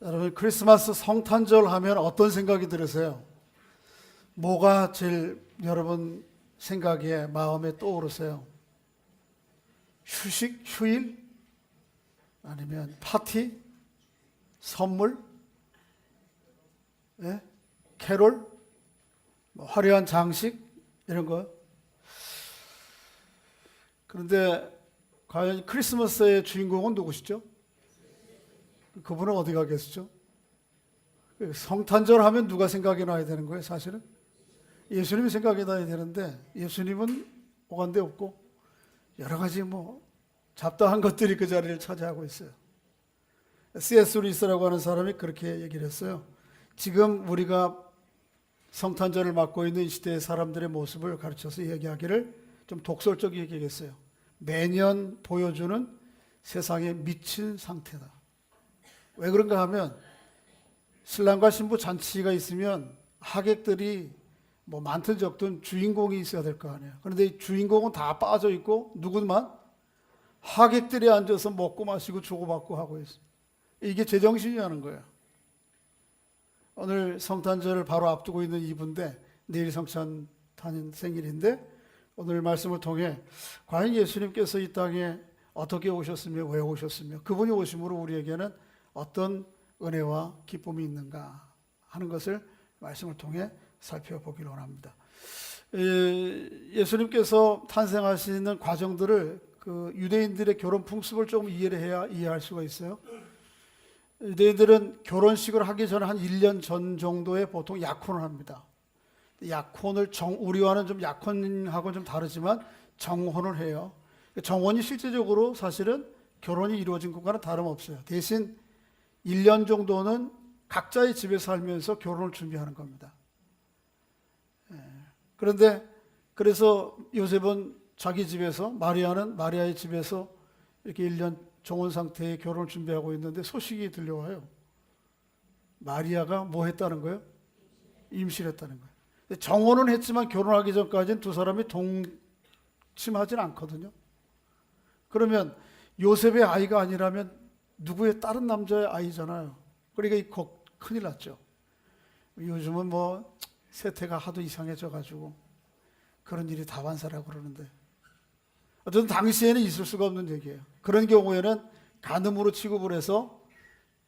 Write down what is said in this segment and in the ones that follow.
여러분, 크리스마스 성탄절 하면 어떤 생각이 들으세요? 뭐가 제일 여러분 생각에 마음에 떠오르세요? 휴식, 휴일? 아니면 파티? 선물? 예? 캐롤? 뭐 화려한 장식? 이런 거? 그런데 과연 크리스마스의 주인공은 누구시죠? 그분은 어디 가 계시죠? 성탄절 하면 누가 생각이 나야 되는 거예요, 사실은? 예수님이 생각이 나야 되는데, 예수님은 오간데 없고, 여러 가지 잡다한 것들이 그 자리를 차지하고 있어요. C.S. 루이스라고 하는 사람이 그렇게 얘기를 했어요. 지금 우리가 성탄절을 맞고 있는 이 시대의 사람들의 모습을 가르쳐서 얘기하기를 좀 독설적이게 얘기했어요. 매년 보여주는 세상에 미친 상태다. 왜 그런가 하면 신랑과 신부 잔치가 있으면 하객들이 많든 적든 주인공이 있어야 될 거 아니에요. 그런데 이 주인공은 다 빠져 있고 누구만 하객들이 앉아서 먹고 마시고 주고받고 하고 있어요. 이게 제정신이라는 거예요. 오늘 성탄절을 바로 앞두고 있는 이분인데 내일 성찬 타는 생일인데 오늘 말씀을 통해 과연 예수님께서 이 땅에 어떻게 오셨으며 왜 오셨으며 그분이 오심으로 우리에게는 어떤 은혜와 기쁨이 있는가 하는 것을 말씀을 통해 살펴보기를 원합니다. 예수님께서 탄생하시는 과정들을 그 유대인들의 결혼 풍습을 조금 이해를 해야 이해할 수가 있어요. 유대인들은 결혼식을 하기 전에 한 1년 전 정도에 보통 약혼을 합니다. 약혼을 우리와는 좀 약혼하고는 좀 다르지만 정혼을 해요. 정혼이 실제적으로 사실은 결혼이 이루어진 것과는 다름없어요. 대신 1년 정도는 각자의 집에 살면서 결혼을 준비하는 겁니다. 그런데 그래서 요셉은 자기 집에서 마리아는 마리아의 집에서 이렇게 1년 정혼 상태의 결혼을 준비하고 있는데 소식이 들려와요. 마리아가 뭐 했다는 거예요? 임신했다는 거예요. 정혼은 했지만 결혼하기 전까지는 두 사람이 동침하진 않거든요. 그러면 요셉의 아이가 아니라면 누구의 다른 남자의 아이잖아요. 그러니까 큰일 났죠. 요즘은 세태가 하도 이상해져 가지고 그런 일이 다반사라고 그러는데 어쨌든 당시에는 있을 수가 없는 얘기예요. 그런 경우에는 간음으로 취급을 해서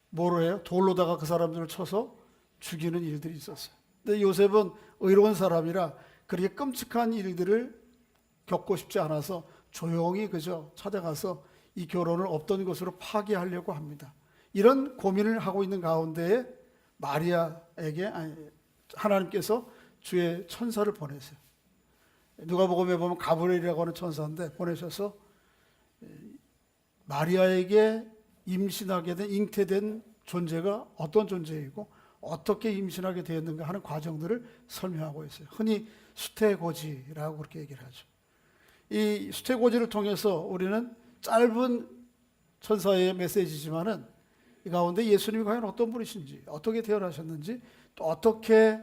뭐로 해요? 돌로다가 그 사람들을 쳐서 죽이는 일들이 있었어요. 근데 요셉은 의로운 사람이라 그렇게 끔찍한 일들을 겪고 싶지 않아서 조용히 그저 찾아가서 이 결혼을 없던 것으로 파기하려고 합니다. 이런 고민을 하고 있는 가운데에 마리아에게 하나님께서 주의 천사를 보내세요. 누가복음에 보면 가브리엘이라고 하는 천사인데 보내셔서 마리아에게 임신하게 된 잉태된 존재가 어떤 존재이고 어떻게 임신하게 되었는가 하는 과정들을 설명하고 있어요. 흔히 수태고지라고 그렇게 얘기를 하죠. 이 수태고지를 통해서 우리는 짧은 천사의 메시지지만은 이 가운데 예수님이 과연 어떤 분이신지, 어떻게 태어나셨는지, 또 어떻게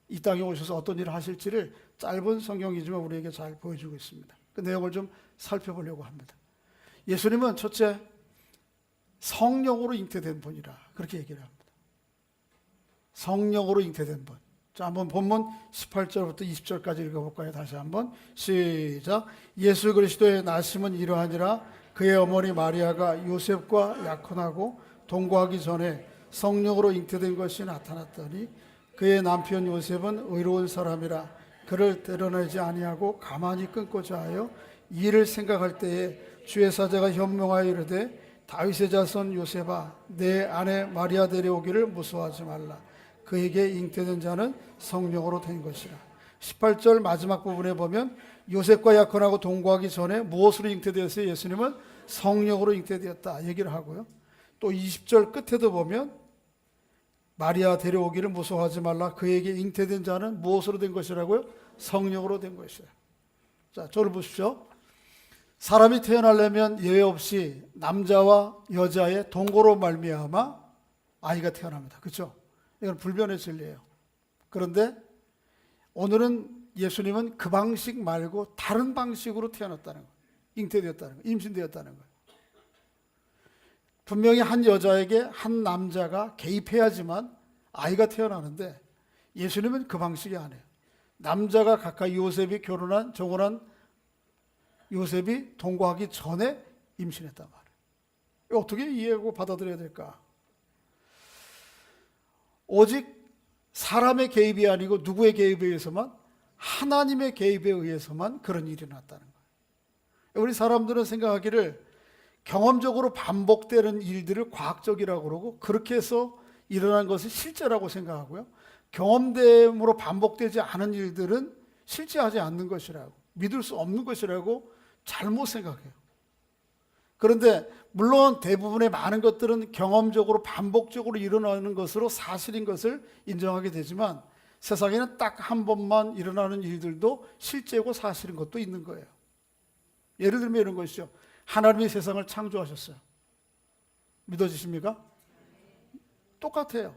이 땅에 오셔서 어떤 일을 하실지를 짧은 성경이지만 우리에게 잘 보여주고 있습니다. 그 내용을 좀 살펴보려고 합니다. 예수님은 첫째, 성령으로 잉태된 분이라 그렇게 얘기를 합니다. 성령으로 잉태된 분. 자, 한번 본문 18절부터 20절까지 읽어볼까요? 다시 한번 시작. 예수 그리스도의 나심은 이러하니라. 그의 어머니 마리아가 요셉과 약혼하고 동거하기 전에 성령으로 잉태된 것이 나타났더니 그의 남편 요셉은 의로운 사람이라 그를 드러내지 아니하고 가만히 끊고자 하여 이를 생각할 때에 주의 사자가 현명하여 이르되 다윗의 자손 요셉아 내 아내 마리아 데려오기를 무서워하지 말라. 그에게 잉태된 자는 성령으로 된 것이라. 18절 마지막 부분에 보면 요셉과 약혼하고 동거하기 전에 무엇으로 잉태되었어요? 예수님은 성령으로 잉태되었다 얘기를 하고요. 또 20절 끝에도 보면 마리아 데려오기를 무서워하지 말라. 그에게 잉태된 자는 무엇으로 된 것이라고요? 성령으로 된 것이라. 자, 저를 보십시오. 사람이 태어나려면 예외 없이 남자와 여자의 동거로 말미암아 아이가 태어납니다. 그렇죠? 이건 불변의 진리예요. 그런데 오늘은 예수님은 그 방식 말고 다른 방식으로 태어났다는 거예요. 잉태되었다는 거예요. 임신되었다는 거예요. 분명히 한 여자에게 한 남자가 개입해야지만 아이가 태어나는데 예수님은 그 방식이 아니에요. 남자가 가까이 요셉이 정혼한 요셉이 동거하기 전에 임신했단 말이에요. 어떻게 이해하고 받아들여야 될까? 오직 사람의 개입이 아니고 누구의 개입에 의해서만? 하나님의 개입에 의해서만 그런 일이 났다는 거예요. 우리 사람들은 생각하기를 경험적으로 반복되는 일들을 과학적이라고 그러고 그렇게 해서 일어난 것을 실제라고 생각하고요. 경험됨으로 반복되지 않은 일들은 실제하지 않는 것이라고, 믿을 수 없는 것이라고 잘못 생각해요. 그런데 물론 대부분의 많은 것들은 경험적으로 반복적으로 일어나는 것으로 사실인 것을 인정하게 되지만 세상에는 딱 한 번만 일어나는 일들도 실제고 사실인 것도 있는 거예요. 예를 들면 이런 것이죠. 하나님이 세상을 창조하셨어요. 믿어지십니까? 똑같아요.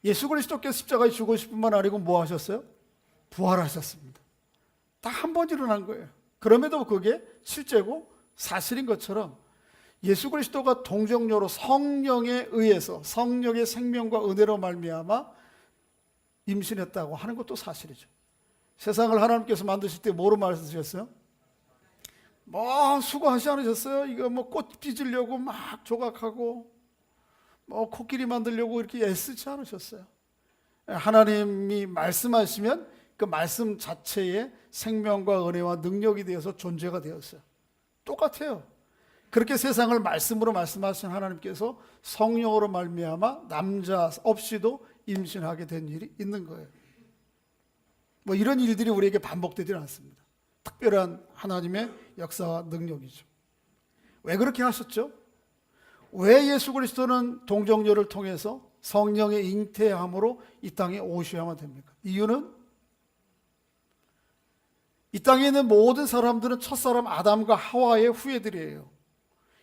예수 그리스도께서 십자가에 죽으실 뿐만 아니고 뭐 하셨어요? 부활하셨습니다. 딱 한 번 일어난 거예요. 그럼에도 그게 실제고 사실인 것처럼 예수 그리스도가 동정녀로 성령에 의해서 성령의 생명과 은혜로 말미암아 임신했다고 하는 것도 사실이죠. 세상을 하나님께서 만드실 때 뭐로 만드셨어요? 뭐 수고하지 않으셨어요? 이거 뭐 꽃 빚으려고 막 조각하고 뭐 코끼리 만들려고 이렇게 애쓰지 않으셨어요. 하나님이 말씀하시면 그 말씀 자체에 생명과 은혜와 능력이 되어서 존재가 되었어요. 똑같아요. 그렇게 세상을 말씀으로 말씀하신 하나님께서 성령으로 말미암아 남자 없이도 임신하게 된 일이 있는 거예요. 뭐 이런 일들이 우리에게 반복되지 않습니다. 특별한 하나님의 역사와 능력이죠. 왜 그렇게 하셨죠? 왜 예수 그리스도는 동정녀를 통해서 성령의 잉태함으로 이 땅에 오셔야만 됩니까? 이유는 이 땅에 있는 모든 사람들은 첫사람 아담과 하와의 후예들이에요.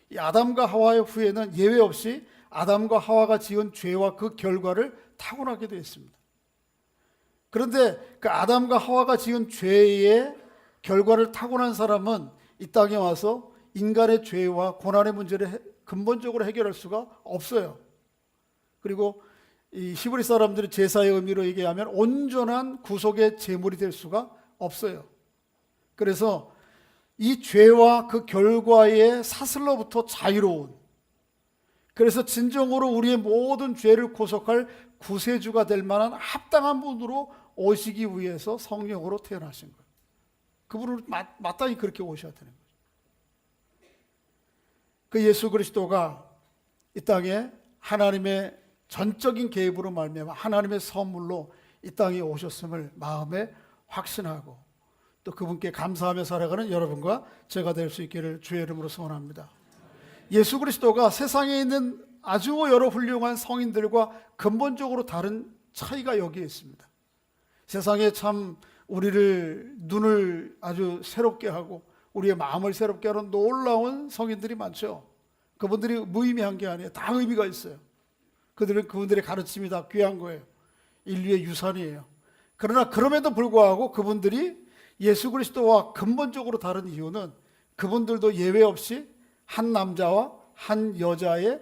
이 아담과 하와의 후예는 예외 없이 아담과 하와가 지은 죄와 그 결과를 타고나게 되어 있습니다. 그런데 그 아담과 하와가 지은 죄의 결과를 타고난 사람은 이 땅에 와서 인간의 죄와 고난의 문제를 근본적으로 해결할 수가 없어요. 그리고 이 히브리 사람들이 제사의 의미로 얘기하면 온전한 구속의 제물이 될 수가 없어요. 그래서 이 죄와 그 결과의 사슬로부터 자유로운, 그래서 진정으로 우리의 모든 죄를 구속할 구세주가 될 만한 합당한 분으로 오시기 위해서 성령으로 태어나신 거예요. 그분을 마땅히 그렇게 오셔야 되는 거죠. 그 예수 그리스도가 이 땅에 하나님의 전적인 개입으로 말미암아 하나님의 선물로 이 땅에 오셨음을 마음에 확신하고 또 그분께 감사하며 살아가는 여러분과 제가 될 수 있기를 주의 이름으로 소원합니다. 예수 그리스도가 세상에 있는 아주 여러 훌륭한 성인들과 근본적으로 다른 차이가 여기에 있습니다. 세상에 참 우리를 눈을 아주 새롭게 하고 우리의 마음을 새롭게 하는 놀라운 성인들이 많죠. 그분들이 무의미한 게 아니에요. 다 의미가 있어요. 그분들의 가르침이 다 귀한 거예요. 인류의 유산이에요. 그러나 그럼에도 불구하고 그분들이 예수 그리스도와 근본적으로 다른 이유는 그분들도 예외 없이 한 남자와 한 여자의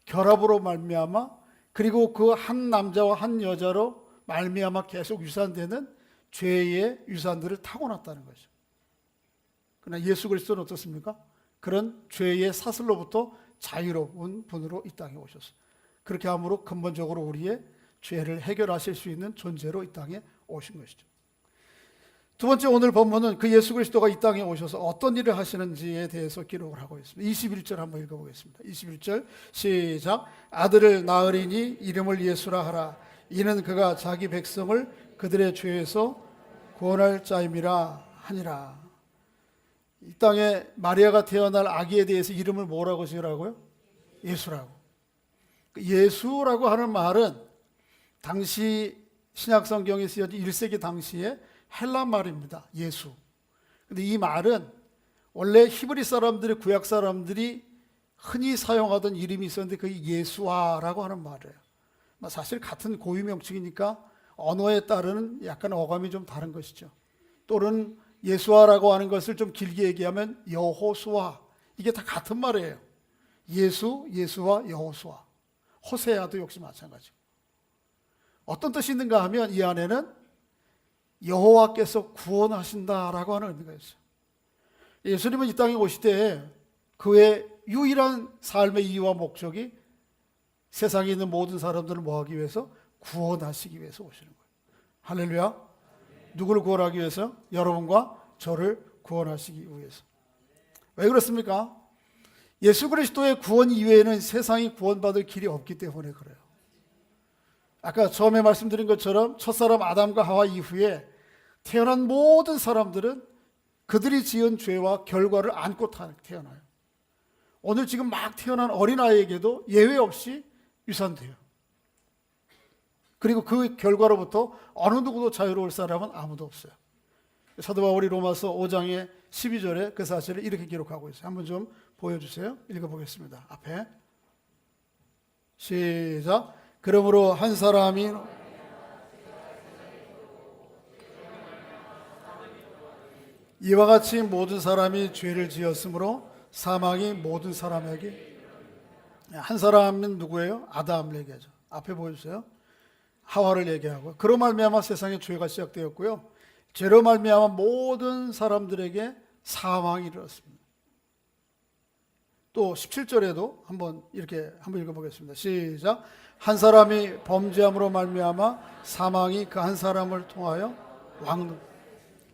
결합으로 말미암아 그리고 그 한 남자와 한 여자로 말미암아 계속 유산되는 죄의 유산들을 타고났다는 거죠. 그러나 예수 그리스도는 어떻습니까? 그런 죄의 사슬로부터 자유로운 분으로 이 땅에 오셨어요. 그렇게 함으로 근본적으로 우리의 죄를 해결하실 수 있는 존재로 이 땅에 오신 것이죠. 두 번째 오늘 본문은 그 예수 그리스도가 이 땅에 오셔서 어떤 일을 하시는지에 대해서 기록을 하고 있습니다. 21절 한번 읽어보겠습니다. 21절 시작. 아들을 낳으리니 이름을 예수라 하라. 이는 그가 자기 백성을 그들의 죄에서 구원할 자임이라 하니라. 이 땅에 마리아가 태어날 아기에 대해서 이름을 뭐라고 지으라고요? 예수라고. 예수라고 하는 말은 당시 신약성경에 쓰여진 1세기 당시에 헬라 말입니다. 예수. 근데 이 말은 원래 히브리 사람들이 구약 사람들이 흔히 사용하던 이름이 있었는데 그게 예수아라고 하는 말이에요. 사실 같은 고유 명칭이니까 언어에 따른 약간 어감이 좀 다른 것이죠. 또는 예수아라고 하는 것을 좀 길게 얘기하면 여호수아, 이게 다 같은 말이에요. 예수와 여호수아, 호세아도 역시 마찬가지고. 어떤 뜻이 있는가 하면 이 안에는 여호와께서 구원하신다라고 하는 의미가 있어요. 예수님은 이 땅에 오실 때 그의 유일한 삶의 이유와 목적이 세상에 있는 모든 사람들을 뭐하기 위해서? 구원하시기 위해서 오시는 거예요. 할렐루야. 누구를 구원하기 위해서? 여러분과 저를 구원하시기 위해서. 왜 그렇습니까? 예수 그리스도의 구원 이외에는 세상이 구원받을 길이 없기 때문에 그래요. 아까 처음에 말씀드린 것처럼 첫사람 아담과 하와 이후에 태어난 모든 사람들은 그들이 지은 죄와 결과를 안고 태어나요. 오늘 지금 막 태어난 어린아이에게도 예외 없이 유산돼요. 그리고 그 결과로부터 어느 누구도 자유로울 사람은 아무도 없어요. 사도 바울이 로마서 5장의 12절에 그 사실을 이렇게 기록하고 있어요. 한번 좀 보여주세요. 읽어보겠습니다. 앞에 시작. 그러므로 한 사람이 이와 같이 모든 사람이 죄를 지었으므로 사망이 모든 사람에게. 한 사람은 누구예요? 아담을 얘기하죠. 앞에 보여주세요. 하와를 얘기하고, 그로 말미암아 세상에 죄가 시작되었고요, 죄로 말미암아 모든 사람들에게 사망이 이르렀습니다. 또 17절에도 한번 읽어보겠습니다. 시작. 한 사람이 범죄함으로 말미암아 사망이 그 한 사람을 통하여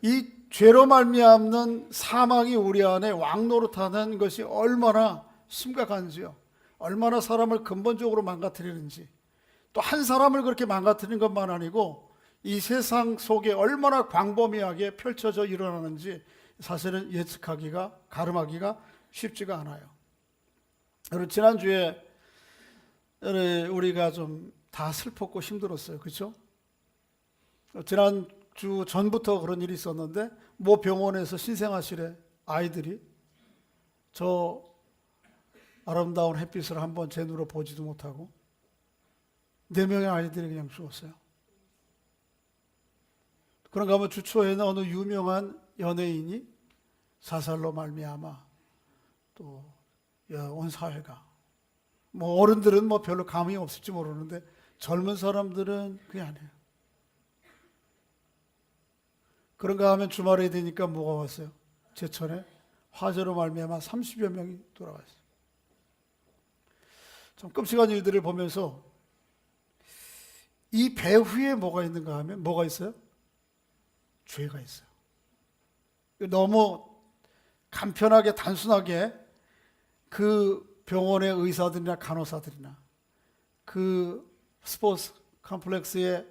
이 죄로 말미암는 사망이 우리 안에 왕노릇하는 것이 얼마나 심각한지요, 얼마나 사람을 근본적으로 망가뜨리는지, 또 한 사람을 그렇게 망가뜨리는 것만 아니고 이 세상 속에 얼마나 광범위하게 펼쳐져 일어나는지 사실은 가름하기가 쉽지가 않아요. 여러분, 지난주에 우리가 좀 다 슬펐고 힘들었어요. 그렇죠? 지난주 전부터 그런 일이 있었는데, 모 병원에서 신생아실에 아이들이 저 아름다운 햇빛을 한번 제 눈으로 보지도 못하고 4명의 아이들이 그냥 죽었어요. 그런가 하면 주초에는 어느 유명한 연예인이 자살로 말미암아 또 온 사회가, 뭐 어른들은 뭐 별로 감흥이 없을지 모르는데 젊은 사람들은 그게 아니에요. 그런가 하면 주말에 되니까 뭐가 왔어요? 제천에 화재로 말미암아 30여 명이 돌아갔어요. 좀 끔찍한 일들을 보면서 이 배후에 뭐가 있는가 하면 뭐가 있어요? 죄가 있어요. 너무 간편하게 단순하게 그 병원의 의사들이나 간호사들이나 그 스포츠 컴플렉스의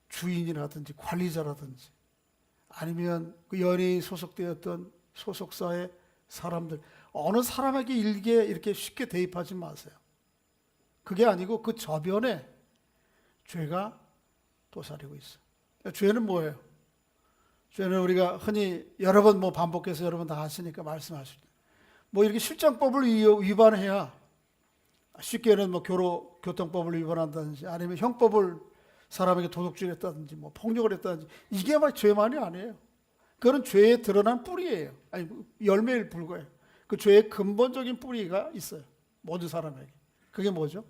주인이라든지 관리자라든지 아니면 그 연예인 소속되었던 소속사의 사람들, 어느 사람에게 일게 이렇게 쉽게 대입하지 마세요. 그게 아니고 그 저변에 죄가 도사리고 있어요. 죄는 뭐예요? 죄는 우리가 흔히 여러 번 반복해서 여러분 다 아시니까 말씀하실 때, 이렇게 실정법을 위반해야, 쉽게는 교통법을 위반한다든지 아니면 형법을 사람에게 도둑질했다든지 폭력을 했다든지, 이게 죄만이 아니에요. 그건 죄에 드러난 뿌리예요. 아니, 열매일 불과해요. 그 죄의 근본적인 뿌리가 있어요, 모든 사람에게. 그게 뭐죠?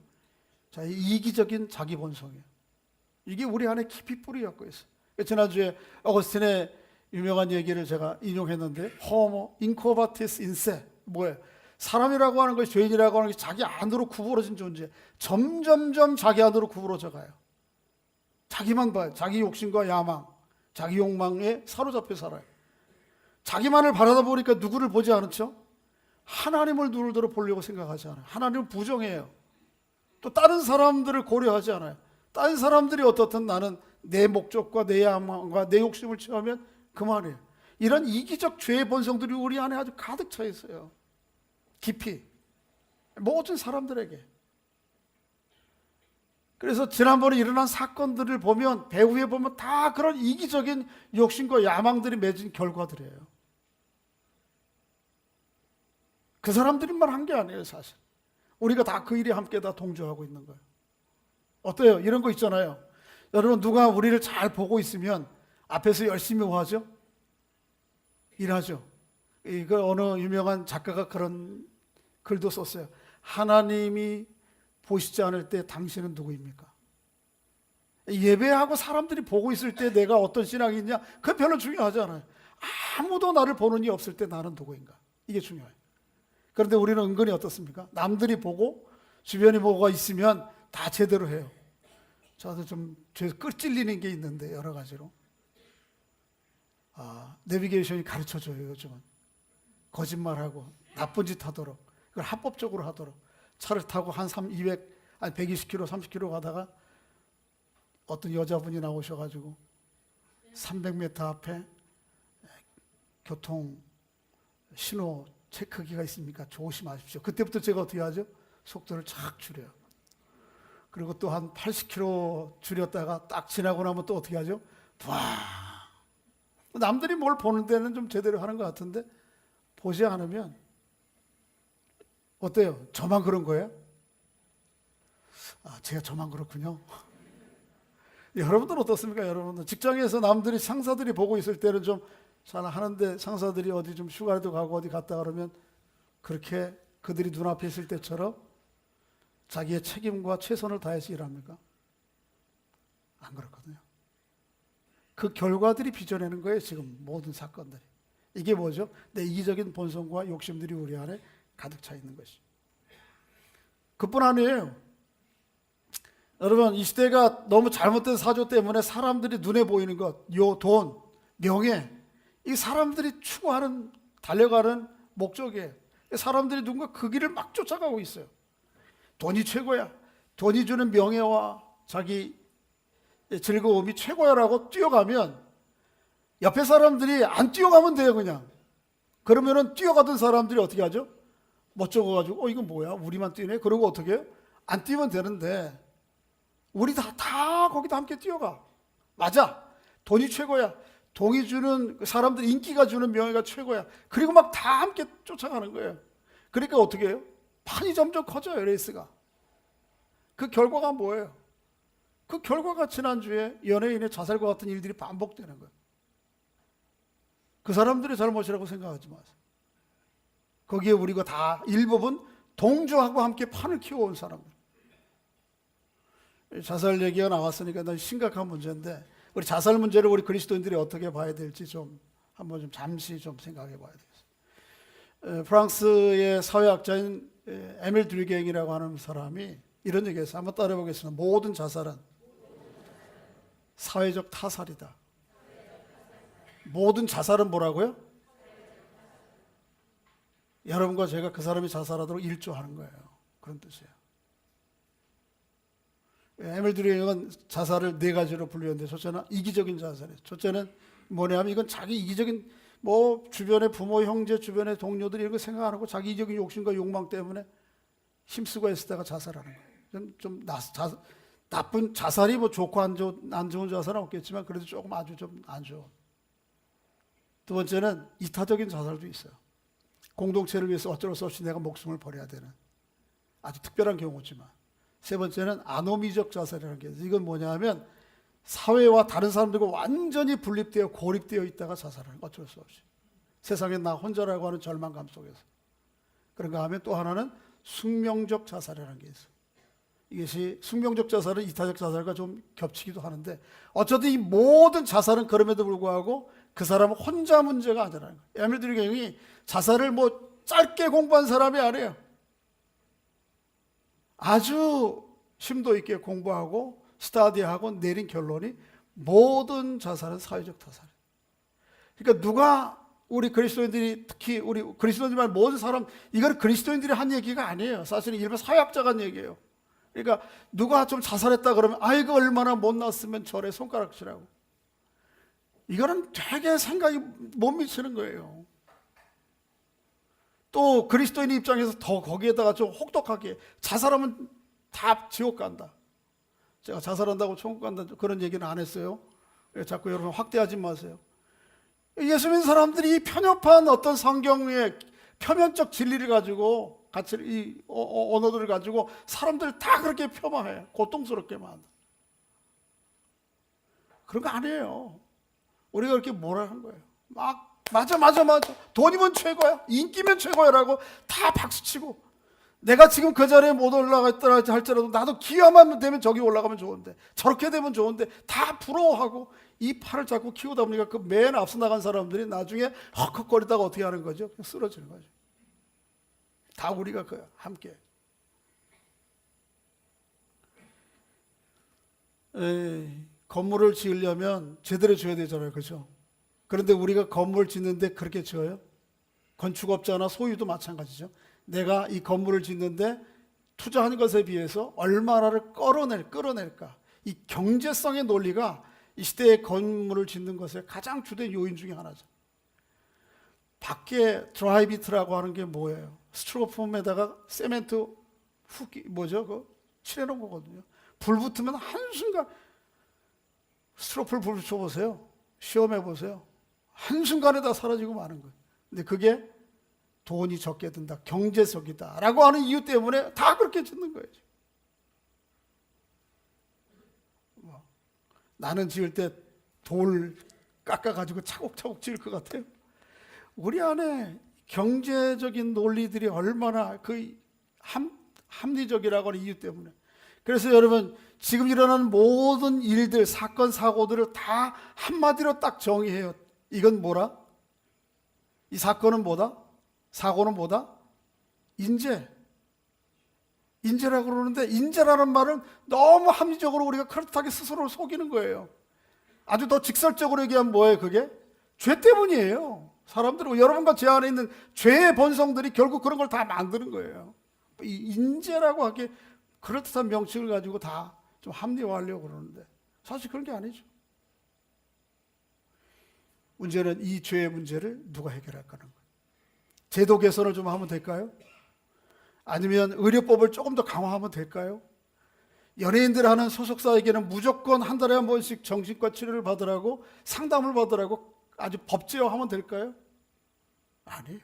자, 이기적인 자기 본성이에요. 이게 우리 안에 깊이 뿌리 갖고 있어요. 지난주에 어거스틴의 유명한 얘기를 제가 인용했는데, 호모 인코바티스 인세, 뭐예요? 사람이라고 하는 것이, 죄인이라고 하는 것이 자기 안으로 구부러진 존재, 점점점 자기 안으로 구부러져 가요. 자기만 봐요. 자기 욕심과 야망, 자기 욕망에 사로잡혀 살아요. 자기만을 바라다 보니까 누구를 보지 않죠? 하나님을 눈을 들어 보려고 생각하지 않아요. 하나님은 부정해요. 또 다른 사람들을 고려하지 않아요. 다른 사람들이 어떻든 나는 내 목적과 내 야망과 내 욕심을 채우면 그만이에요. 이런 이기적 죄의 본성들이 우리 안에 아주 가득 차 있어요. 깊이 모든 사람들에게. 그래서 지난번에 일어난 사건들을 보면, 배후에 보면 다 그런 이기적인 욕심과 야망들이 맺은 결과들이에요. 그 사람들만 한 게 아니에요, 사실. 우리가 다 그 일에 함께 다 동조하고 있는 거예요. 어때요? 이런 거 있잖아요. 여러분, 누가 우리를 잘 보고 있으면 앞에서 열심히 뭐 하죠? 일하죠. 이거 어느 유명한 작가가 그런 글도 썼어요. 하나님이 보시지 않을 때 당신은 누구입니까? 예배하고 사람들이 보고 있을 때 내가 어떤 신앙이 있냐, 그건 별로 중요하지 않아요. 아무도 나를 보는 이 없을 때 나는 누구인가, 이게 중요해요. 그런데 우리는 은근히 어떻습니까? 남들이 보고 주변에 뭐가 있으면 다 제대로 해요. 저도 좀 끌찔리는 게 있는데, 여러 가지로. 내비게이션이 가르쳐줘요. 요즘은 거짓말하고 나쁜 짓 하도록, 그걸 합법적으로 하도록. 차를 타고 한 120km 30km 가다가 어떤 여자분이 나오셔가지고 300m 앞에 교통 신호 체크기가 있으니까 조심하십시오. 그때부터 제가 어떻게 하죠? 속도를 착 줄여요. 그리고 또 한 80km 줄였다가 딱 지나고 나면 또 어떻게 하죠? 와, 남들이 뭘 보는 데는 좀 제대로 하는 것 같은데 보지 않으면 어때요? 저만 그런 거예요? 제가 저만 그렇군요. 여러분들은 어떻습니까? 여러분들 직장에서 남들이 상사들이 보고 있을 때는 좀 잘 하는데, 상사들이 어디 좀 휴가라도 가고 어디 갔다 그러면 그렇게 그들이 눈앞에 있을 때처럼 자기의 책임과 최선을 다해서 일합니까? 안 그렇거든요. 그 결과들이 빚어내는 거예요. 지금 모든 사건들이. 이게 뭐죠? 내 이기적인 본성과 욕심들이 우리 안에 가득 차 있는 것이. 그뿐 아니에요. 여러분, 이 시대가 너무 잘못된 사조 때문에 사람들이 눈에 보이는 것, 돈, 명예, 이 사람들이 추구하는, 달려가는 목적이에요. 사람들이 누군가 그 길을 막 쫓아가고 있어요. 돈이 최고야, 돈이 주는 명예와 자기 즐거움이 최고야라고 뛰어가면 옆에 사람들이 안 뛰어가면 돼요. 그냥 그러면은 뛰어가던 사람들이 어떻게 하죠? 멋쩍어가지고 이건 뭐야, 우리만 뛰네. 그러고 어떻게 해요? 안 뛰면 되는데 우리 다 거기다 함께 뛰어가. 맞아, 돈이 최고야, 돈이 주는, 사람들 인기가 주는 명예가 최고야. 그리고 막 다 함께 쫓아가는 거예요. 그러니까 어떻게 해요? 판이 점점 커져요, 레이스가. 그 결과가 뭐예요? 그 결과가 지난주에 연예인의 자살과 같은 일들이 반복되는 거예요. 그 사람들의 잘못이라고 생각하지 마세요. 거기에 우리가 다 일부분 동조하고 함께 판을 키워온 사람들. 자살 얘기가 나왔으니까 너무 심각한 문제인데, 우리 자살 문제를 우리 그리스도인들이 어떻게 봐야 될지 좀 한번 좀 잠시 좀 생각해 봐야 되겠어요. 프랑스의 사회학자인 에밀 드류갱이라고 하는 사람이 이런 얘기했어요. 한번 따라해 보겠습니다. 모든 자살은 사회적 타살이다. 모든 자살은 뭐라고요? 여러분과 제가 그 사람이 자살하도록 일조하는 거예요. 그런 뜻이에요. 에밀 드류갱은 자살을 네 가지로 분류했는데, 첫째는 이기적인 자살이에요. 첫째는 뭐냐면 이건 자기 이기적인, 뭐 주변의 부모, 형제, 주변의 동료들이 이런 거 생각 안 하고 자기 이기적인 욕심과 욕망 때문에 힘쓰고 있다가 자살하는 거예요. 좀 나쁜 자살이 뭐 좋고 안 좋은 자살은 없겠지만 그래도 조금 아주 좀 안 좋은. 두 번째는 이타적인 자살도 있어요. 공동체를 위해서 어쩔 수 없이 내가 목숨을 버려야 되는 아주 특별한 경우지만. 세 번째는 아노미적 자살이라는 게 있어요. 이건 뭐냐면 사회와 다른 사람들과 완전히 분립되어 고립되어 있다가 자살하는 거, 어쩔 수 없이. 세상에 나 혼자라고 하는 절망감 속에서. 그런가 하면 또 하나는 숙명적 자살이라는 게 있어요. 이것이 숙명적 자살은 이타적 자살과 좀 겹치기도 하는데, 어쨌든 이 모든 자살은 그럼에도 불구하고 그 사람은 혼자 문제가 아니라는 거예요. 에밀 드류갱이 자살을 뭐 짧게 공부한 사람이 아니에요. 아주 심도 있게 공부하고 스터디하고 내린 결론이 모든 자살은 사회적 타살이에요. 그러니까 누가, 우리 그리스도인들이, 특히 우리 그리스도인들만 모든 사람, 이건 그리스도인들이 한 얘기가 아니에요. 사실은 일반 사회학자가 한 얘기예요. 그러니까 누가 좀 자살했다 그러면 아이고 얼마나 못났으면 저래 손가락질하고, 이거는 되게 생각이 못 미치는 거예요. 또 그리스도인 입장에서 더 거기에다가 좀 혹독하게, 자살하면 다 지옥 간다. 제가 자살한다고 천국 간다 그런 얘기는 안 했어요. 자꾸 여러분 확대하지 마세요. 예수 믿는 사람들이 편협한 어떤 성경의 표면적 진리를 가지고, 같이 이 언어들을 가지고 사람들 다 그렇게 폄하해. 고통스럽게만. 그런 거 아니에요. 우리가 그렇게 뭐라는 거예요. 막 맞아 돈이면 최고야, 인기면 최고야라고 다 박수치고 내가 지금 그 자리에 못 올라갔다 할지라도 나도 기회만 되면 저기 올라가면 좋은데, 저렇게 되면 좋은데, 다 부러워하고 이 팔을 자꾸 키우다 보니까 그 맨 앞서 나간 사람들이 나중에 헉헉거리다가 어떻게 하는 거죠? 그냥 쓰러지는 거죠. 다 우리가 함께. 건물을 지으려면 제대로 지어야 되잖아요. 그렇죠? 그런데 우리가 건물 짓는데 그렇게 지어요? 건축업자나 소유도 마찬가지죠. 내가 이 건물을 짓는데 투자한 것에 비해서 얼마나를 끌어낼까. 이 경제성의 논리가 이 시대의 건물을 짓는 것의 가장 주된 요인 중에 하나죠. 밖에 드라이비트라고 하는 게 뭐예요? 스티로폼에다가 세멘트 칠해놓은 거거든요. 불 붙으면 한순간, 스티로폼 불 붙여보세요. 시험해 보세요. 한순간에 다 사라지고 마는 거예요. 근데 그게 돈이 적게 든다, 경제적이다 라고 하는 이유 때문에 다 그렇게 짓는 거예요. 나는 지을 때 돌 깎아가지고 차곡차곡 지을 것 같아요. 우리 안에 경제적인 논리들이 얼마나 합리적이라고 하는 이유 때문에. 그래서 여러분, 지금 일어나는 모든 일들, 사건, 사고들을 다 한마디로 딱 정의해요. 이건 뭐라? 이 사건은 뭐다? 사고는 뭐다? 인재라고 그러는데, 인재라는 말은 너무 합리적으로 우리가 그렇다게 스스로를 속이는 거예요. 아주 더 직설적으로 얘기하면 뭐예요? 그게? 죄 때문이에요. 사람들은, 여러분과 제 안에 있는 죄의 본성들이 결국 그런 걸 다 만드는 거예요. 이 인재라고 하기에 그럴듯한 명칭을 가지고 다 좀 합리화하려고 그러는데 사실 그런 게 아니죠. 문제는 이 죄의 문제를 누가 해결할까는 거예요. 제도 개선을 좀 하면 될까요? 아니면 의료법을 조금 더 강화하면 될까요? 연예인들 하는 소속사에게는 무조건 한 달에 한 번씩 정신과 치료를 받으라고, 상담을 받으라고 아주 법제화하면 될까요? 아니에요.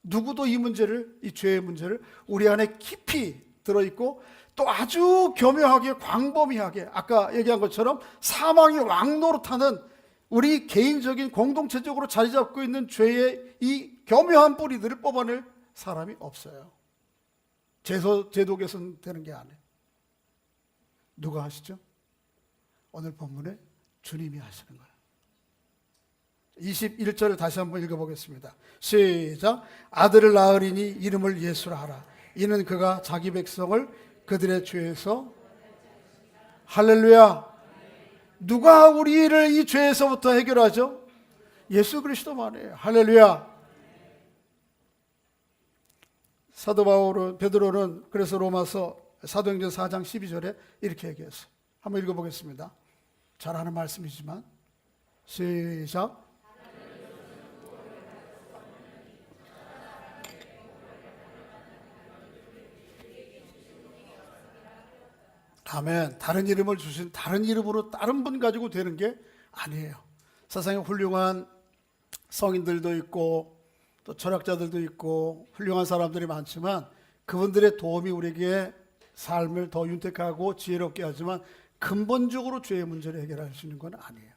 누구도 이 문제를, 이 죄의 문제를 우리 안에 깊이 들어있고 또 아주 교묘하게, 광범위하게, 아까 얘기한 것처럼 사망의 왕노릇하는 우리 개인적인 공동체적으로 자리 잡고 있는 죄의 이 교묘한 뿌리들을 뽑아낼 사람이 없어요. 제도 개선 되는 게 아니에요. 누가 하시죠? 오늘 본문에 주님이 하시는 거예요. 21절을 다시 한번 읽어보겠습니다. 시작. 아들을 낳으리니 이름을 예수라 하라. 이는 그가 자기 백성을 그들의 죄에서, 할렐루야. 누가 우리를 이 죄에서부터 해결하죠? 예수 그리스도만이에요. 할렐루야. 사도 베드로는 그래서 로마서 사도행전 4장 12절에 이렇게 얘기했어요. 한번 읽어보겠습니다. 잘 아는 말씀이지만 시작. 아멘. 다른 이름을 주신, 다른 이름으로 다른 분 가지고 되는 게 아니에요. 세상에 훌륭한 성인들도 있고 또 철학자들도 있고 훌륭한 사람들이 많지만 그분들의 도움이 우리에게 삶을 더 윤택하고 지혜롭게 하지만 근본적으로 죄의 문제를 해결할 수 있는 건 아니에요.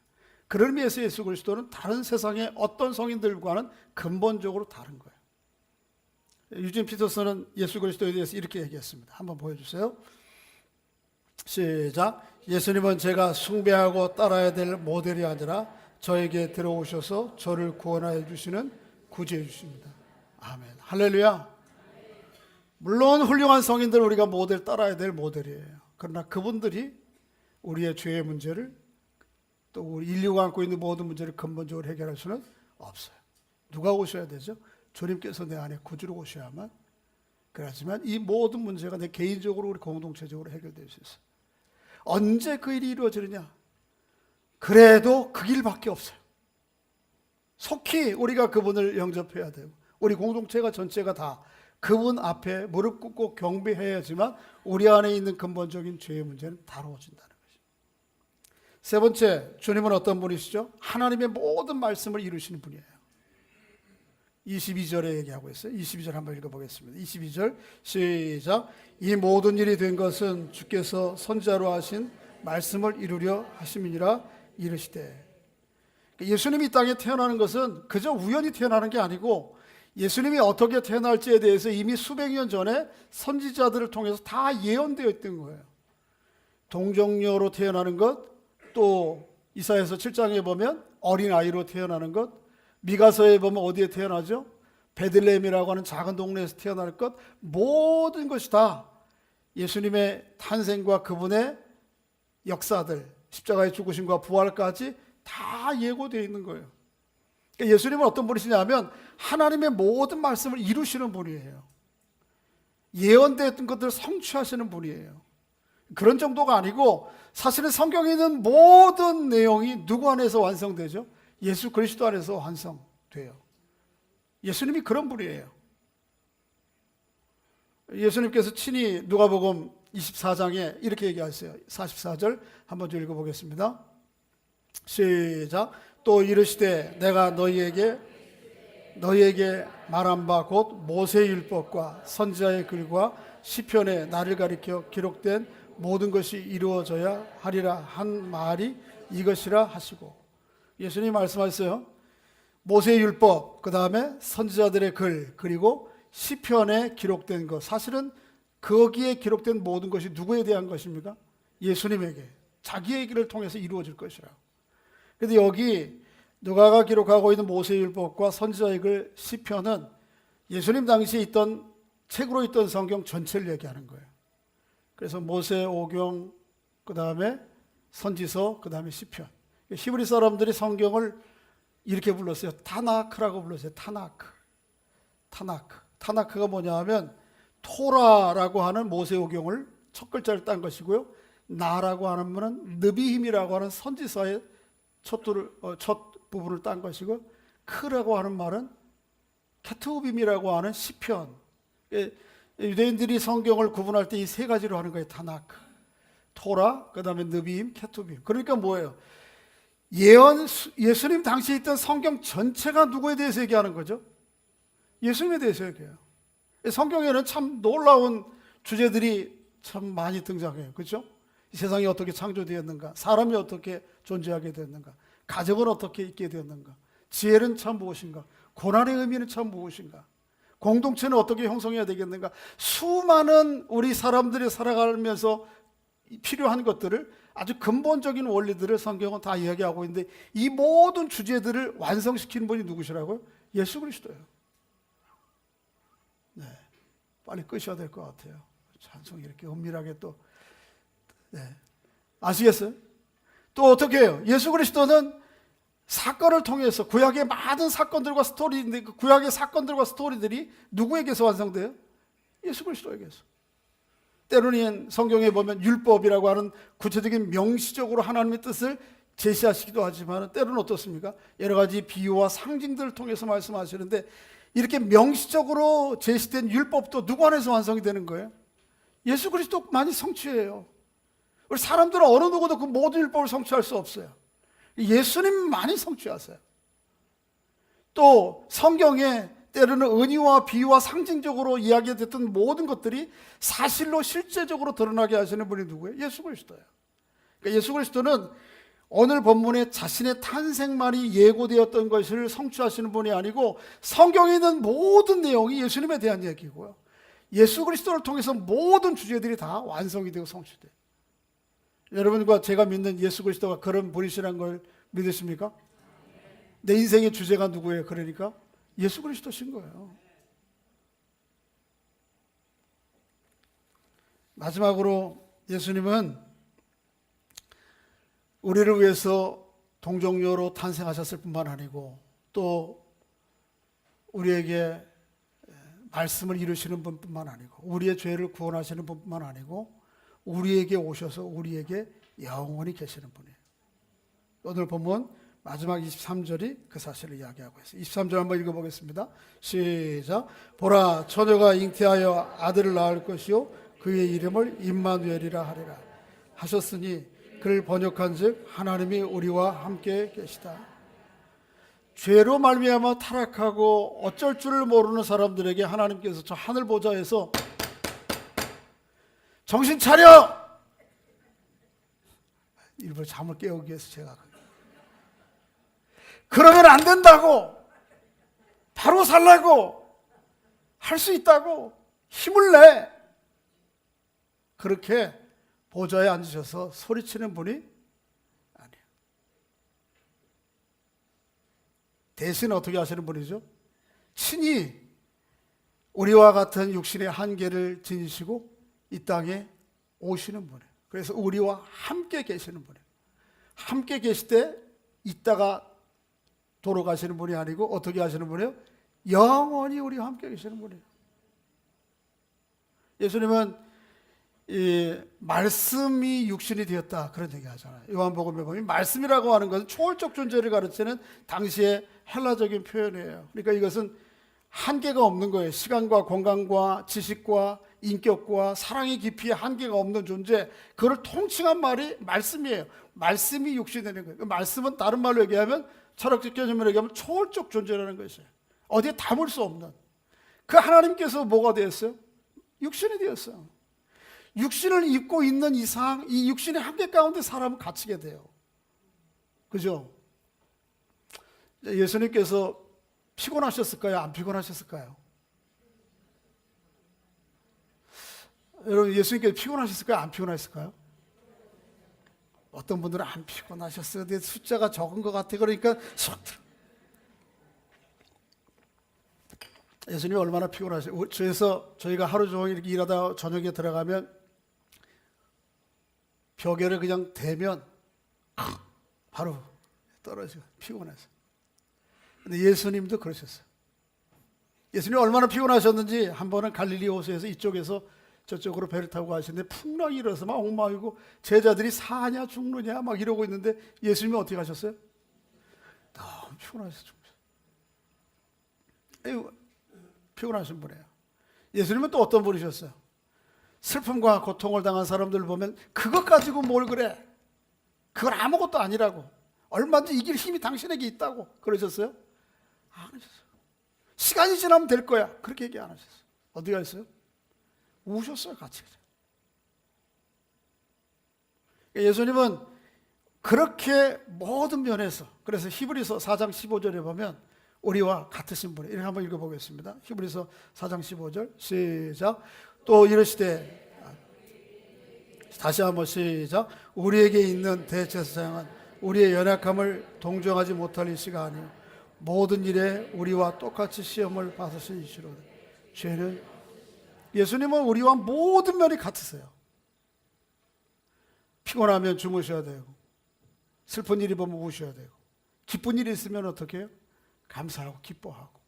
그런 의미에서 예수 그리스도는 다른 세상의 어떤 성인들과는 근본적으로 다른 거예요. 유진 피터슨은 예수 그리스도에 대해서 이렇게 얘기했습니다. 한번 보여주세요. 시작. 예수님은 제가 숭배하고 따라야 될 모델이 아니라 저에게 들어오셔서 저를 구원하여 주시는 구주해 주십니다. 아멘. 할렐루야. 물론 훌륭한 성인들 우리가 모델 따라야 될 모델이에요. 그러나 그분들이 우리의 죄의 문제를, 또 우리 인류가 안고 있는 모든 문제를 근본적으로 해결할 수는 없어요. 누가 오셔야 되죠? 주님께서 내 안에 구주로 오셔야만. 그렇지만 이 모든 문제가 내 개인적으로, 우리 공동체적으로 해결될 수 있어요. 언제 그 일이 이루어지느냐? 그래도 그 길밖에 없어요. 속히 우리가 그분을 영접해야 되고 우리 공동체가 전체가 다 그분 앞에 무릎 꿇고 경배해야지만 우리 안에 있는 근본적인 죄의 문제는 다루어진다는 것이죠. 세 번째, 주님은 어떤 분이시죠? 하나님의 모든 말씀을 이루시는 분이에요. 22절에 얘기하고 있어요. 22절 한번 읽어보겠습니다. 22절 시작. 이 모든 일이 된 것은 주께서 선지자로 하신 말씀을 이루려 하심이니라 이르시되. 예수님이 이 땅에 태어나는 것은 그저 우연히 태어나는 게 아니고 예수님이 어떻게 태어날지에 대해서 이미 수백 년 전에 선지자들을 통해서 다 예언되어 있던 거예요. 동정녀로 태어나는 것, 또 이사야서 7장에 보면 어린아이로 태어나는 것, 미가서에 보면 어디에 태어나죠? 베들레헴이라고 하는 작은 동네에서 태어날 것, 모든 것이 다 예수님의 탄생과 그분의 역사들, 십자가의 죽으심과 부활까지 다 예고되어 있는 거예요. 그러니까 예수님은 어떤 분이시냐면 하나님의 모든 말씀을 이루시는 분이에요. 예언되었던 것들을 성취하시는 분이에요. 그런 정도가 아니고 사실은 성경에 있는 모든 내용이 누구 안에서 완성되죠? 예수 그리스도 안에서 완성돼요. 예수님이 그런 분이에요. 예수님께서 친히 누가복음 24장에 이렇게 얘기하세요. 44절 한번 좀 읽어보겠습니다. 시작. 또 이르시되 내가 너희에게 말한 바 곧 모세의 율법과 선지자의 글과 시편에 나를 가리켜 기록된 모든 것이 이루어져야 하리라 한 말이 이것이라 하시고, 예수님이 말씀하셨어요. 모세의 율법, 그 다음에 선지자들의 글, 그리고 시편에 기록된 것, 사실은 거기에 기록된 모든 것이 누구에 대한 것입니까? 예수님에게, 자기의 길을 통해서 이루어질 것이라고. 그런데 여기 누가가 기록하고 있는 모세의 율법과 선지자의 글, 시편은 예수님 당시에 있던 책으로 있던 성경 전체를 얘기하는 거예요. 그래서 모세 오경, 그 다음에 선지서, 그 다음에 시편. 히브리 사람들이 성경을 이렇게 불렀어요. 타나크라고 불렀어요. 타나크가 뭐냐 하면 토라라고 하는 모세오경을 첫 글자를 딴 것이고요. 나라고 하는 분은 느비힘이라고 하는 선지서의 첫 부분을 딴 것이고, 크라고 하는 말은 케투빔이라고 하는 시편. 유대인들이 성경을 구분할 때 이 세 가지로 하는 거예요. 타나크, 토라, 그 다음에 느비임, 케투빔. 그러니까 뭐예요? 예수님 당시에 있던 성경 전체가 누구에 대해서 얘기하는 거죠? 예수님에 대해서 얘기해요. 성경에는 참 놀라운 주제들이 참 많이 등장해요. 그렇죠? 이 세상이 어떻게 창조되었는가, 사람이 어떻게 존재하게 되었는가, 가정은 어떻게 있게 되었는가, 지혜는 참 무엇인가, 고난의 의미는 참 무엇인가, 공동체는 어떻게 형성해야 되겠는가, 수많은 우리 사람들이 살아가면서 필요한 것들을, 아주 근본적인 원리들을 성경은 다 이야기하고 있는데, 이 모든 주제들을 완성시키는 분이 누구시라고요? 예수 그리스도예요. 네, 빨리 끄셔야 될 것 같아요. 찬송이 이렇게 은밀하게 또, 네, 아시겠어요? 또 어떻게 해요? 예수 그리스도는 사건을 통해서, 구약의 많은 사건들과 스토리인데 그 구약의 사건들과 스토리들이 누구에게서 완성돼요? 예수 그리스도에게서. 때로는 성경에 보면 율법이라고 하는 구체적인 명시적으로 하나님의 뜻을 제시하시기도 하지만, 때로는 어떻습니까? 여러 가지 비유와 상징들을 통해서 말씀하시는데, 이렇게 명시적으로 제시된 율법도 누구 안에서 완성이 되는 거예요? 예수 그리스도만이 성취해요. 우리 사람들은 어느 누구도 그 모든 율법을 성취할 수 없어요. 예수님만이 성취하세요. 또 성경에 때로는 은유와 비유와 상징적으로 이야기됐던 모든 것들이 사실로 실제적으로 드러나게 하시는 분이 누구예요? 예수 그리스도예요. 그러니까 예수 그리스도는 오늘 본문에 자신의 탄생만이 예고되었던 것을 성취하시는 분이 아니고, 성경에 있는 모든 내용이 예수님에 대한 얘기고요, 예수 그리스도를 통해서 모든 주제들이 다 완성이 되고 성취돼요. 여러분과 제가 믿는 예수 그리스도가 그런 분이시라는 걸 믿으십니까? 내 인생의 주제가 누구예요? 그러니까 예수 그리스도신 거예요. 마지막으로 예수님은 우리를 위해서 동정녀로 탄생하셨을 뿐만 아니고, 또 우리에게 말씀을 이루시는 분뿐만 아니고, 우리의 죄를 구원하시는 분뿐만 아니고, 우리에게 오셔서 우리에게 영원히 계시는 분이에요. 오늘 본문 마지막 23절이 그 사실을 이야기하고 있어요. 23절 한번 읽어보겠습니다. 시작. 보라, 처녀가 잉태하여 아들을 낳을 것이요 그의 이름을 임마누엘이라 하리라 하셨으니, 그를 번역한즉 하나님이 우리와 함께 계시다. 죄로 말미암아 타락하고 어쩔 줄을 모르는 사람들에게 하나님께서 저 하늘 보좌에서 정신 차려! 일부러 잠을 깨우기 위해서 제가 그러면 안 된다고, 바로 살라고, 할 수 있다고 힘을 내. 그렇게 보좌에 앉으셔서 소리치는 분이 아니에요. 대신 어떻게 하시는 분이죠? 친히 우리와 같은 육신의 한계를 지니시고 이 땅에 오시는 분이에요. 그래서 우리와 함께 계시는 분이에요. 함께 계실 때 있다가 돌아가시는 분이 아니고 어떻게 하시는 분이에요? 영원히 우리와 함께 계시는 분이에요. 예수님은 이 말씀이 육신이 되었다 그런 얘기 하잖아요. 요한복음에 보면 말씀이라고 하는 것은 초월적 존재를 가르치는 당시의 헬라적인 표현이에요. 그러니까 이것은 한계가 없는 거예요. 시간과 공간과 지식과 인격과 사랑의 깊이에 한계가 없는 존재, 그걸 통칭한 말이 말씀이에요. 말씀이 육신이 되는 거예요. 그 말씀은 다른 말로 얘기하면, 철학적 개념으로 얘기하면 초월적 존재라는 것이에요. 어디에 담을 수 없는. 그 하나님께서 뭐가 되었어요? 육신이 되었어요. 육신을 입고 있는 이상 이 육신의 한계 가운데 사람은 갇히게 돼요. 그죠? 예수님께서 피곤하셨을까요? 안 피곤하셨을까요? 여러분, 예수님께서 피곤하셨을까요? 안 피곤하셨을까요? 어떤 분들은 안 피곤하셨어요. 근데 숫자가 적은 것 같아. 그러니까 속 들어. 예수님이 얼마나 피곤하세요. 그래서 저희가 하루 종일 이렇게 일하다 저녁에 들어가면 벽에를 그냥 대면 바로 떨어지고 피곤해서. 근데 예수님도 그러셨어요. 예수님이 얼마나 피곤하셨는지 한 번은 갈릴리 호수에서 이쪽에서 저쪽으로 배를 타고 가시는데 풍랑이 일어서 막 엉망이고 제자들이 사냐 죽느냐 막 이러고 있는데 예수님이 어떻게 하셨어요? 너무 피곤하셔서 죽으셨어요. 피곤하신 분이에요. 예수님은 또 어떤 분이셨어요? 슬픔과 고통을 당한 사람들을 보면 그것 가지고 뭘 그래? 그건 아무것도 아니라고. 얼마든지 이길 힘이 당신에게 있다고 그러셨어요? 안 하셨어요. 시간이 지나면 될 거야. 그렇게 얘기 안 하셨어요. 어디 가셨어요? 우셨어요, 같이. 예수님은 그렇게 모든 면에서, 그래서 히브리서 4장 15절에 보면 우리와 같으신 분이, 이렇게 한번 읽어보겠습니다. 히브리서 4장 15절 시작. 또 이르시되, 다시 한번 시작. 우리에게 있는 대제사장은 우리의 연약함을 동정하지 못할 이시가 아니요 모든 일에 우리와 똑같이 시험을 받으신 이시로다. 죄는, 예수님은 우리와 모든 면이 같으세요. 피곤하면 주무셔야 되고, 슬픈 일이 보면 우셔야 되고, 기쁜 일이 있으면 어떻게 해요? 감사하고 기뻐하고.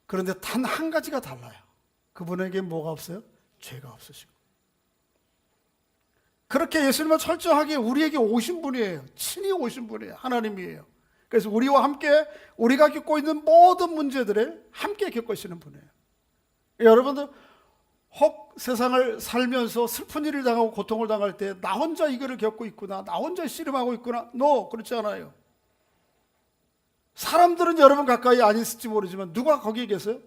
그런데 단 한 가지가 달라요. 그분에게 뭐가 없어요? 죄가 없으시고. 그렇게 예수님은 철저하게 우리에게 오신 분이에요. 친히 오신 분이에요. 하나님이에요. 그래서 우리와 함께 우리가 겪고 있는 모든 문제들을 함께 겪으시는 분이에요. 여러분들 혹 세상을 살면서 슬픈 일을 당하고 고통을 당할 때 나 혼자 이거를 겪고 있구나, 나 혼자 씨름하고 있구나. 그렇지 않아요. 사람들은 여러분 가까이 안 있을지 모르지만 누가 거기에 계세요?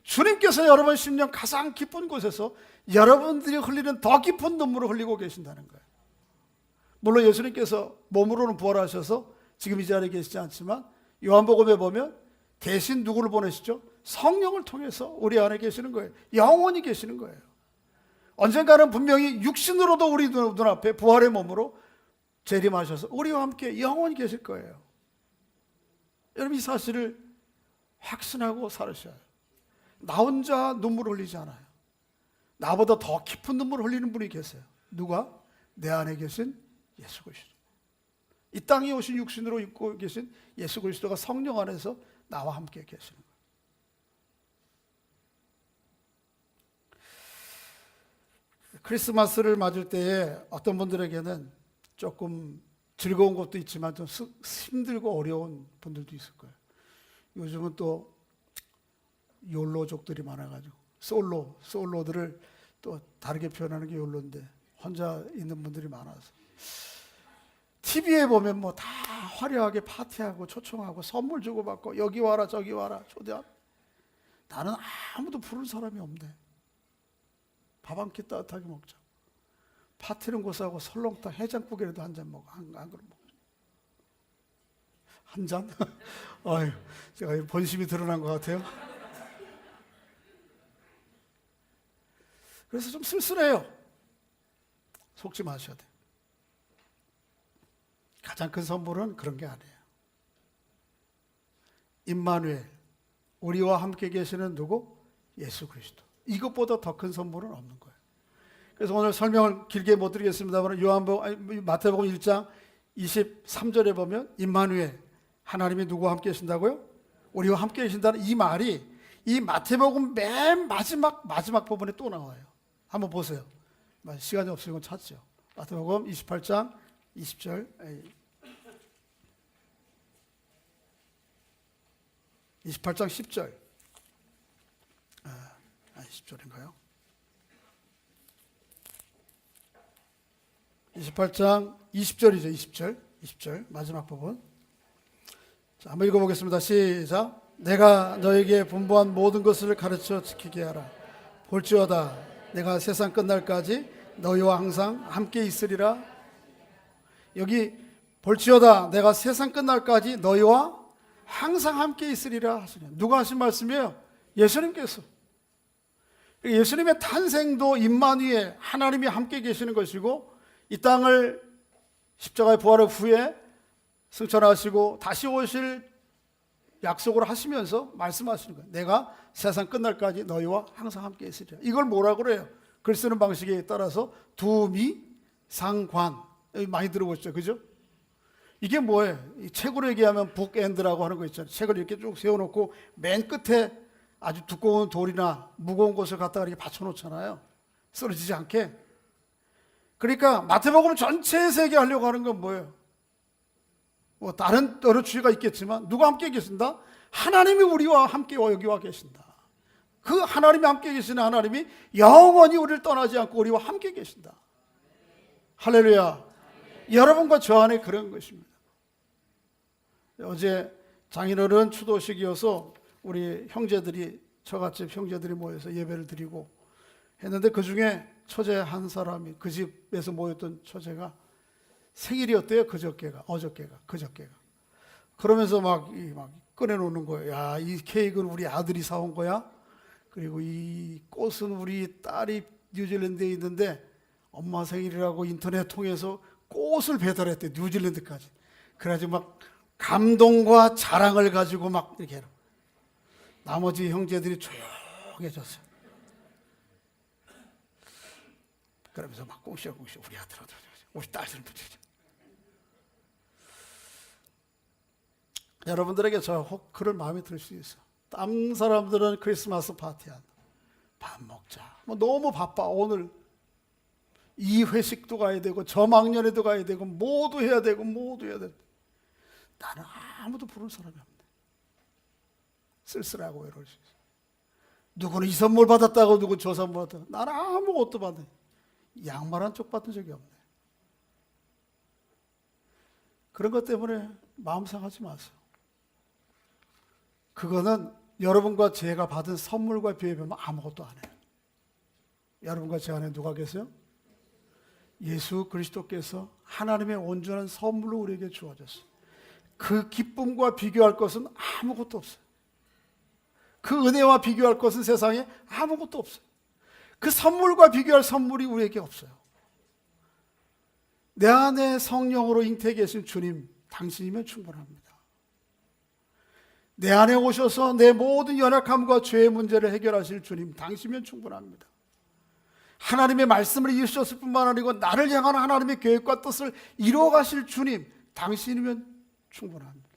주님께서 여러분 심령 가장 깊은 곳에서 여러분들이 흘리는 더 깊은 눈물을 흘리고 계신다는 거예요. 물론 예수님께서 몸으로는 부활하셔서 지금 이 자리에 계시지 않지만 요한복음에 보면 대신 누구를 보내시죠? 성령을 통해서 우리 안에 계시는 거예요. 영원히 계시는 거예요. 언젠가는 분명히 육신으로도 우리 눈앞에 부활의 몸으로 재림하셔서 우리와 함께 영원히 계실 거예요. 여러분, 이 사실을 확신하고 살으셔야 해요. 나 혼자 눈물 흘리지 않아요. 나보다 더 깊은 눈물 흘리는 분이 계세요. 누가? 내 안에 계신 예수 그리스도. 이 땅에 오신 육신으로 입고 계신 예수 그리스도가 성령 안에서 나와 함께 계시는 거예요. 크리스마스를 맞을 때에 어떤 분들에게는 조금 즐거운 것도 있지만 좀 힘들고 어려운 분들도 있을 거예요. 요즘은 또 욜로족들이 많아가지고 솔로들을 또 다르게 표현하는 게 욜로인데 혼자 있는 분들이 많아서 TV에 보면 뭐 다 화려하게 파티하고 초청하고 선물 주고받고 여기 와라 저기 와라 초대하고, 나는 아무도 부른 사람이 없네. 밥 한 끼 따뜻하게 먹자. 파티는 고사하고 설렁탕 해장국이라도 한 잔 먹어. 안 그럼 먹자. 한 잔? 아유, 제가 본심이 드러난 것 같아요. 그래서 좀 쓸쓸해요. 속지 마셔야 돼요. 가장 큰 선물은 그런 게 아니에요. 임마누엘, 우리와 함께 계시는 누구? 예수 그리스도. 이것보다 더 큰 선물은 없는 거예요. 그래서 오늘 설명을 길게 못 드리겠습니다만 마태복음 1장 23절에 보면 임마누엘, 하나님이 누구와 함께 계신다고요? 우리와 함께 계신다는 이 말이 이 마태복음 맨 마지막 부분에 또 나와요. 한번 보세요. 시간이 없으면 찾죠. 마태복음 28장 20절 28장 10절 10절인가요? 28장 20절이죠. 20절 마지막 부분. 자, 한번 읽어보겠습니다. 시작. 내가 너에게 분부한 모든 것을 가르쳐 지키게 하라. 볼지어다 내가 세상 끝날까지 너희와 항상 함께 있으리라. 여기 볼지어다 내가 세상 끝날까지 너희와 항상 함께 있으리라 하시냐. 누가 하신 말씀이에요? 예수님께서. 예수님의 탄생도 임마누엘, 하나님이 함께 계시는 것이고, 이 땅을 십자가의 부활 후에 승천하시고 다시 오실 약속을 하시면서 말씀하시는 거예요. 내가 세상 끝날까지 너희와 항상 함께 있으리라. 이걸 뭐라 그래요? 글 쓰는 방식에 따라서 두미상관, 많이 들어보셨죠? 그죠? 이게 뭐예요? 이 책으로 얘기하면 북엔드라고 하는 거 있잖아요. 책을 이렇게 쭉 세워놓고 맨 끝에 아주 두꺼운 돌이나 무거운 것을 갖다가 이렇게 받쳐놓잖아요. 쓰러지지 않게. 그러니까 마태복음 전체에서 얘기하려고 하는 건 뭐예요? 뭐 다른 여러 주의가 있겠지만 누가 함께 계신다? 하나님이 우리와 함께 여기와 계신다. 그 하나님이 함께 계시는 하나님이 영원히 우리를 떠나지 않고 우리와 함께 계신다. 할렐루야. 여러분과 저 안에 그런 것입니다. 어제 장인어른 추도식이어서 우리 형제들이, 처갓집 형제들이 모여서 예배를 드리고 했는데, 그 중에 처제 한 사람이, 그 집에서 모였던 처제가 생일이었대요. 그저께가. 그러면서 막 꺼내놓는 거예요. 야, 이 케이크는 우리 아들이 사온 거야. 그리고 이 꽃은 우리 딸이 뉴질랜드에 있는데 엄마 생일이라고 인터넷 통해서 꽃을 배달했대. 뉴질랜드까지. 그래가지고 막 감동과 자랑을 가지고 막 이렇게 해요. 나머지 형제들이 조용해졌어요. 그러면서 막 꽁시렁꽁시 우리 아들, 우리 딸들은 붙이죠. 여러분들에게 그럴 마음이 들 수 있어. 다른 사람들은 크리스마스 파티한다. 밥 먹자. 뭐 너무 바빠. 오늘 이 회식도 가야 되고 저 망년에도 가야 되고 모두 해야 되고. 나는 아무도 부른 사람이 없네. 쓸쓸하고 외로울 수 있어. 누구는 이 선물 받았다고, 누구 저 선물 받았다고. 나는 아무것도 받네. 양말 쪽 받은 적이 없네. 그런 것 때문에 마음 상하지 마세요. 그거는 여러분과 제가 받은 선물과 비교하면 아무것도 안 해요. 여러분과 제 안에 누가 계세요? 예수 그리스도께서 하나님의 온전한 선물로 우리에게 주어졌어요. 그 기쁨과 비교할 것은 아무것도 없어요. 그 은혜와 비교할 것은 세상에 아무것도 없어요. 그 선물과 비교할 선물이 우리에게 없어요. 내 안에 성령으로 잉태해 계신 주님, 당신이면 충분합니다. 내 안에 오셔서 내 모든 연약함과 죄의 문제를 해결하실 주님, 당신이면 충분합니다. 하나님의 말씀을 이루셨을 뿐만 아니고 나를 향한 하나님의 계획과 뜻을 이루어가실 주님, 당신이면 충분합니다.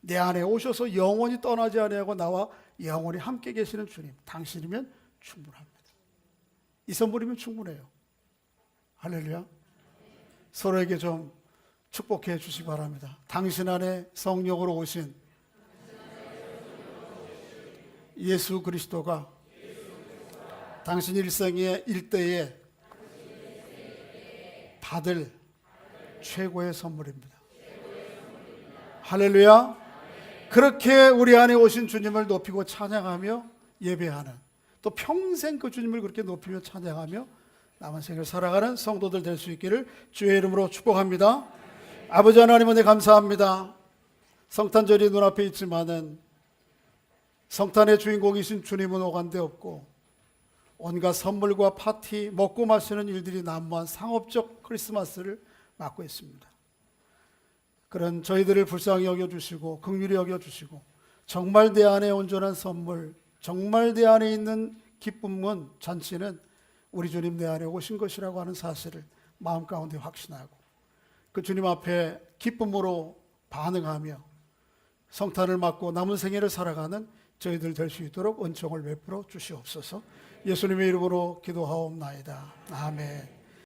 내 안에 오셔서 영원히 떠나지 아니하고 나와 영원히 함께 계시는 주님, 당신이면 충분합니다. 이 선물이면 충분해요. 할렐루야. 서로에게 좀 축복해 주시기 바랍니다. 당신 안에 성령으로 오신 예수 그리스도가 당신 일생의 일대에 받을 최고의 선물입니다. 할렐루야. 그렇게 우리 안에 오신 주님을 높이고 찬양하며 예배하는, 또 평생 그 주님을 그렇게 높이며 찬양하며 남은 생을 살아가는 성도들 될 수 있기를 주의 이름으로 축복합니다. 아버지 하나님, 은혜 감사합니다. 성탄절이 눈앞에 있지만은 성탄의 주인공이신 주님은 오간데 없고 온갖 선물과 파티, 먹고 마시는 일들이 난무한 상업적 크리스마스를 맞고 있습니다. 그런 저희들을 불쌍히 여겨주시고 긍휼히 여겨주시고 정말 내 안에 온전한 선물, 정말 내 안에 있는 기쁨은 잔치는 우리 주님 내 안에 오신 것이라고 하는 사실을 마음 가운데 확신하고 그 주님 앞에 기쁨으로 반응하며 성탄을 맞고 남은 생애를 살아가는 저희들 될 수 있도록 은총을 베풀어 주시옵소서. 예수님의 이름으로 기도하옵나이다. 아멘.